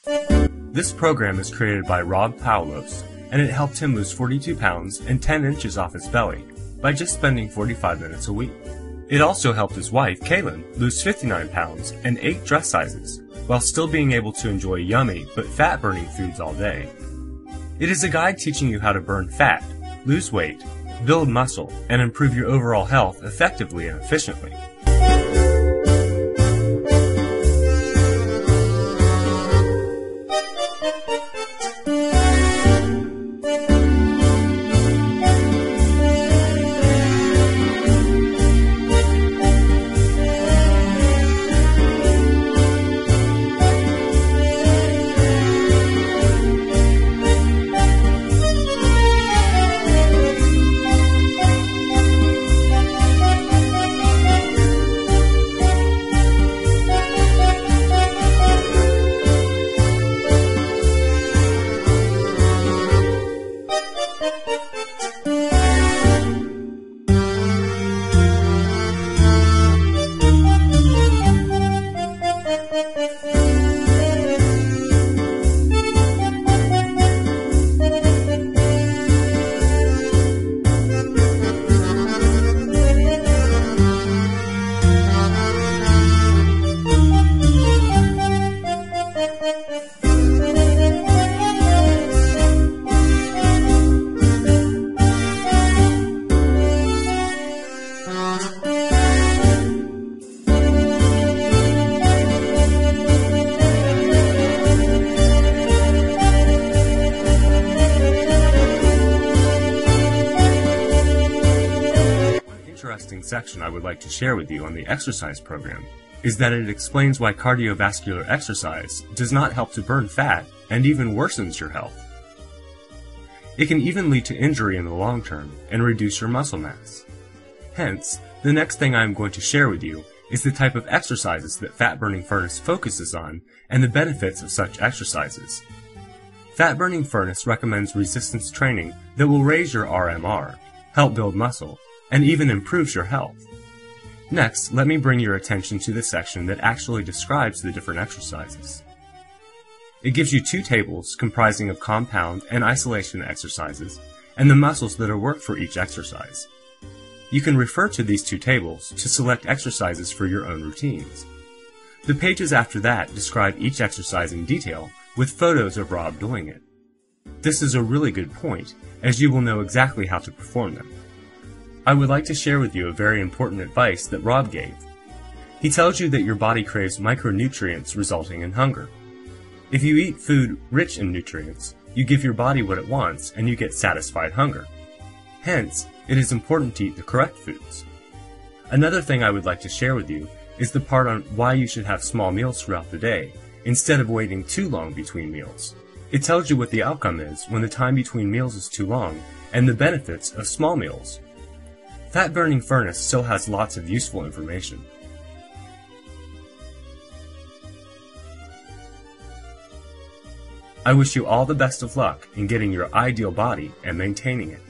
This program is created by Rob Paulos, and it helped him lose 42 pounds and 10 inches off his belly by just spending 45 minutes a week. It also helped his wife, Kaylin, lose 59 pounds and 8 dress sizes, while still being able to enjoy yummy but fat-burning foods all day. It is a guide teaching you how to burn fat, lose weight, build muscle, and improve your overall health effectively and efficiently. Interesting section I would like to share with you on the exercise program is that it explains why cardiovascular exercise does not help to burn fat and even worsens your health. It can even lead to injury in the long term and reduce your muscle mass. Hence, the next thing I am going to share with you is the type of exercises that Fat Burning Furnace focuses on and the benefits of such exercises. Fat Burning Furnace recommends resistance training that will raise your RMR, help build muscle, and even improves your health. Next, let me bring your attention to the section that actually describes the different exercises. It gives you 2 tables comprising of compound and isolation exercises and the muscles that are worked for each exercise. You can refer to these 2 tables to select exercises for your own routines. The pages after that describe each exercise in detail with photos of Rob doing it. This is a really good point, as you will know exactly how to perform them. I would like to share with you a very important advice that Rob gave. He tells you that your body craves micronutrients resulting in hunger. If you eat food rich in nutrients, you give your body what it wants and you get satisfied hunger. Hence, it is important to eat the correct foods. Another thing I would like to share with you is the part on why you should have small meals throughout the day, instead of waiting too long between meals. It tells you what the outcome is when the time between meals is too long, and the benefits of small meals. Fat Burning Furnace still has lots of useful information. I wish you all the best of luck in getting your ideal body and maintaining it.